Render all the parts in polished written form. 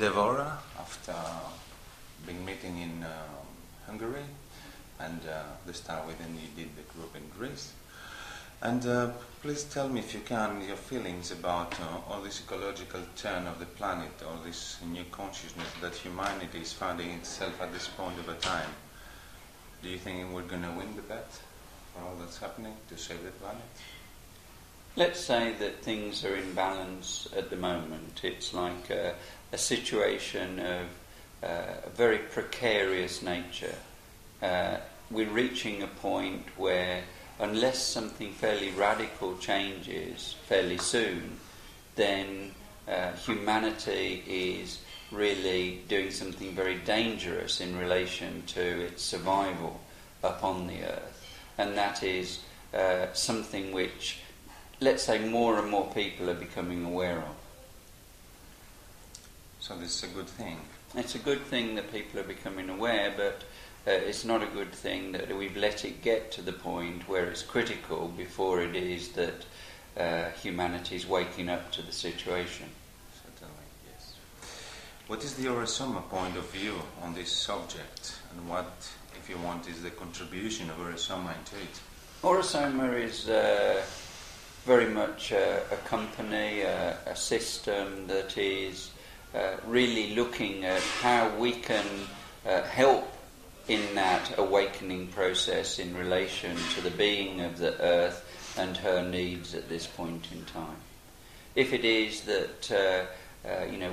Devora after being meeting in Hungary, and this time within you did the group in Greece. And please tell me, if you can, your feelings about all this ecological turn of the planet, all this new consciousness that humanity is finding itself at this point of a time. Do you think we're going to win the bet for all that's happening to save the planet? Let's say that things are in balance at the moment. It's like a situation of a very precarious nature. We're reaching a point where, unless something fairly radical changes fairly soon, then humanity is really doing something very dangerous in relation to its survival upon the earth. And that is something which, let's say, more and more people are becoming aware of. So this is a good thing. It's a good thing that people are becoming aware, but it's not a good thing that we've let it get to the point where it's critical before it is that humanity is waking up to the situation. Certainly, yes. What is the Aura-Soma point of view on this subject, and what, if you want, is the contribution of Aura-Soma into it? Aura-Soma is very much a company, a system that is really looking at how we can help in that awakening process in relation to the being of the earth and her needs at this point in time. If it is that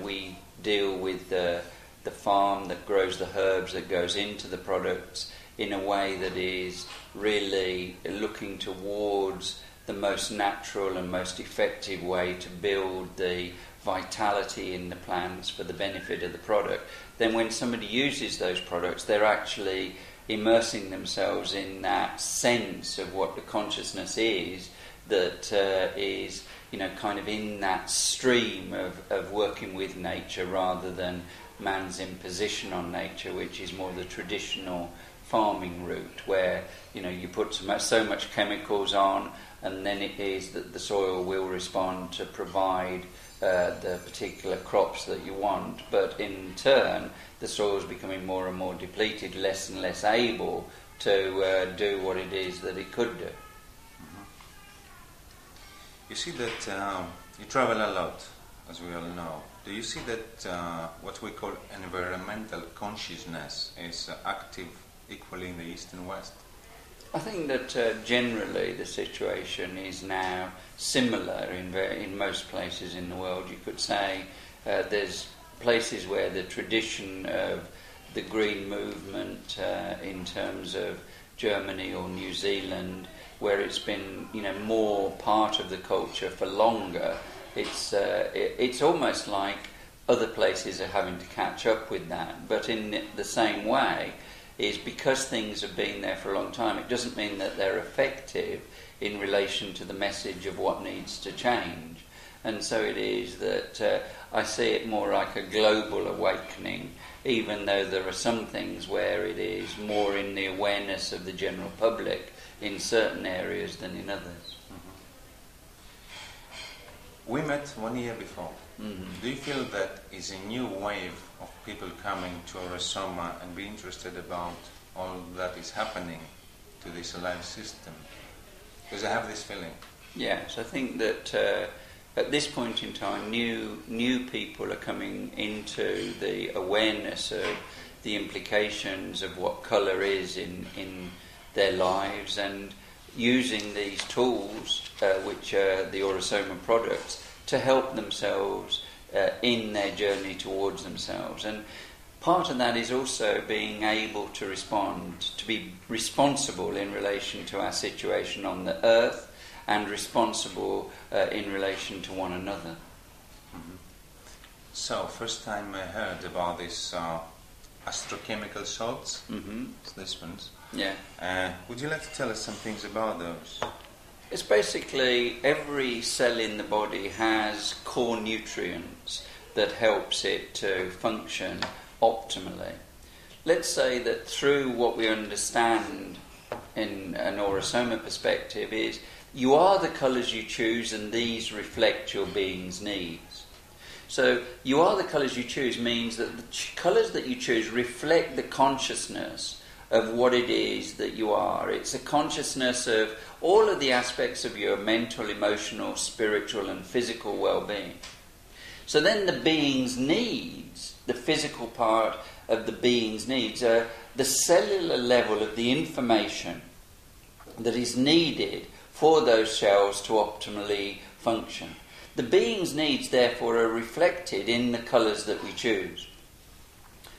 we deal with the farm that grows the herbs that goes into the products in a way that is really looking towards the most natural and most effective way to build the vitality in the plants for the benefit of the product, then when somebody uses those products, they're actually immersing themselves in that sense of what the consciousness is that is, kind of in that stream of working with nature rather than man's imposition on nature, which is more the traditional farming route where, you put so much chemicals on, and then it is that the soil will respond to provide the particular crops that you want, but in turn the soil is becoming more and more depleted, less and less able to do what it is that it could do. Mm-hmm. You see that you travel a lot, as we all know. Do you see that what we call environmental consciousness is active equally in the East and West? I think that generally the situation is now similar in most places in the world. You could say there's places where the tradition of the green movement in terms of Germany or New Zealand, where it's been more part of the culture for longer, it's almost like other places are having to catch up with that. But in the same way, is because things have been there for a long time, it doesn't mean that they're effective in relation to the message of what needs to change. And so it is that I see it more like a global awakening, even though there are some things where it is more in the awareness of the general public in certain areas than in others. Mm-hmm. We met 1 year before. Mm-hmm. Do you feel that is a new wave of people coming to Aura-Soma and be interested about all that is happening to this life system? Because I have this feeling. Yes, I think that at this point in time, new people are coming into the awareness of the implications of what colour is in their lives, and using these tools, which are the Aura-Soma products, to help themselves in their journey towards themselves. And part of that is also being able to respond, to be responsible in relation to our situation on the earth, and responsible in relation to one another. Mm-hmm. So, first time I heard about these astrochemical salts, Mm-hmm. these ones. Yeah. Would you like to tell us some things about those? It's basically every cell in the body has core nutrients that helps it to function optimally. Let's say that through what we understand in an Aura-Soma perspective is you are the colours you choose, and these reflect your being's needs. So you are the colours you choose means that the colours that you choose reflect the consciousness of what it is that you are. It's a consciousness of all of the aspects of your mental, emotional, spiritual and physical well-being. So then the being's needs, the physical part of the being's needs, are the cellular level of the information that is needed for those cells to optimally function. The being's needs, therefore, are reflected in the colours that we choose.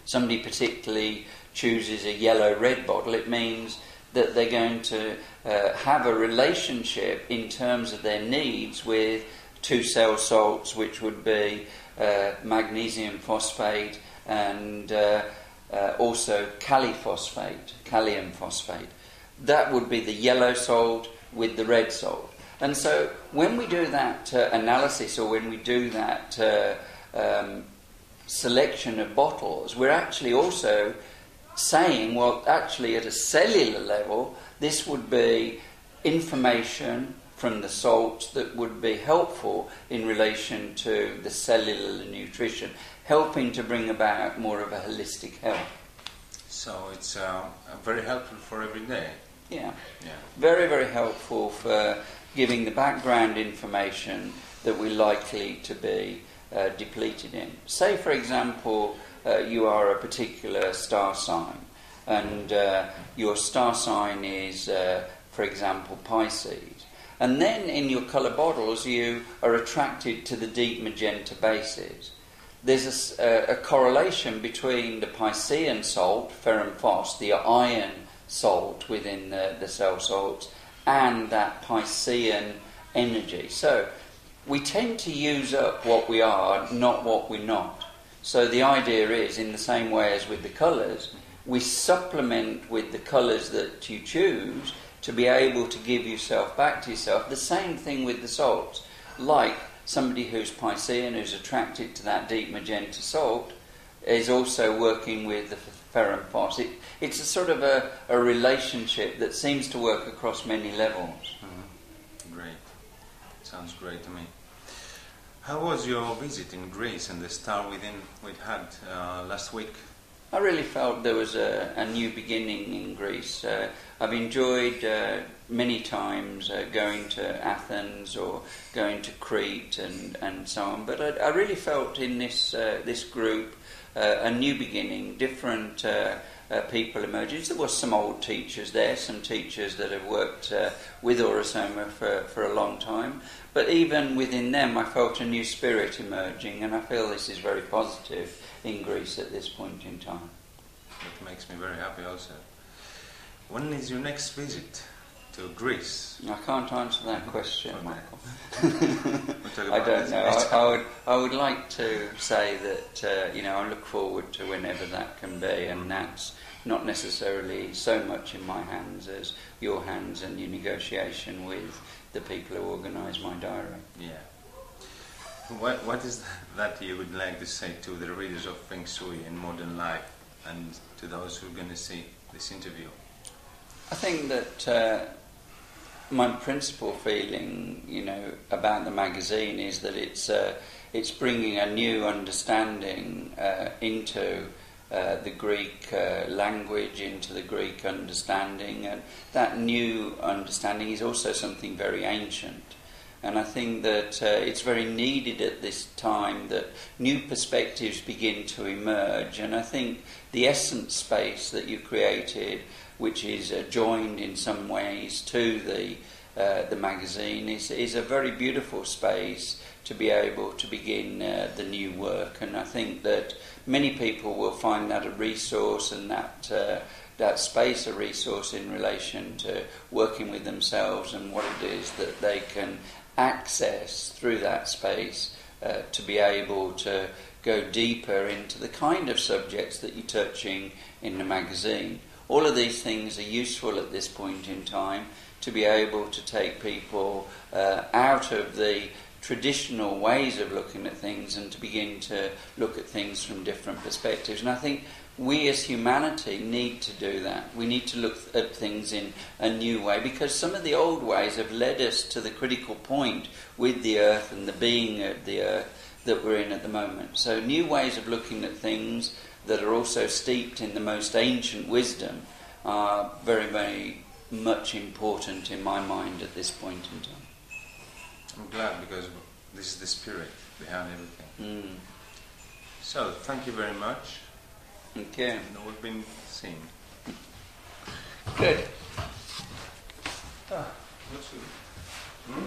Somebody particularly chooses a yellow-red bottle, it means that they're going to have a relationship in terms of their needs with two cell salts, which would be magnesium phosphate and also kalium phosphate. That would be the yellow salt with the red salt. And so when we do that analysis, or when we do that selection of bottles, we're actually also saying, well, actually at a cellular level, this would be information from the salts that would be helpful in relation to the cellular nutrition, helping to bring about more of a holistic health. So it's very helpful for every day. Yeah. Very, very helpful for giving the background information that we're likely to be depleted in. Say, for example, you are a particular star sign, and your star sign is, for example, Pisces. And then in your colour bottles you are attracted to the deep magenta bases. There's a correlation between the Piscean salt, ferrum phos, the iron salt within the cell salts, and that Piscean energy. So we tend to use up what we are, not what we're not. So the idea is, in the same way as with the colours, we supplement with the colours that you choose to be able to give yourself back to yourself. The same thing with the salts. Like somebody who's Piscean, who's attracted to that deep magenta salt, is also working with the ferrum phos. It's a sort of a relationship that seems to work across many levels. Mm-hmm. Great. Sounds great to me. How was your visit in Greece and the star within we had last week? I really felt there was a new beginning in Greece. I've enjoyed many times going to Athens or going to Crete and so on, but I really felt in this group a new beginning, different people emerging. There were some old teachers there, some teachers that have worked with Aura-Soma for a long time, but even within them I felt a new spirit emerging, and I feel this is very positive in Greece at this point in time. That makes me very happy also. When is your next visit to Greece? I can't answer that question, Michael. I don't know. I would like to say that I look forward to whenever that can be, and that's not necessarily so much in my hands as your hands and your negotiation with the people who organise my diary. Yeah. What is that you would like to say to the readers of Feng Shui and modern life, and to those who are going to see this interview? I think that my principal feeling, about the magazine is that it's bringing a new understanding into the Greek language, into the Greek understanding, and that new understanding is also something very ancient. And I think that it's very needed at this time that new perspectives begin to emerge. And I think the essence space that you created, which is joined in some ways to the magazine, is a very beautiful space to be able to begin the new work. And I think that many people will find that a resource, and that space a resource in relation to working with themselves and what it is that they can access through that space to be able to go deeper into the kind of subjects that you're touching in the magazine. All of these things are useful at this point in time to be able to take people out of the traditional ways of looking at things and to begin to look at things from different perspectives. And I think we as humanity need to do that. We need to look at things in a new way, because some of the old ways have led us to the critical point with the earth and the being of the earth that we're in at the moment. So new ways of looking at things that are also steeped in the most ancient wisdom are very, very much important in my mind at this point in time. I'm glad, because this is the spirit behind everything. Mm. So, thank you very much. Okay. And we've been seeing. Good. Looks good.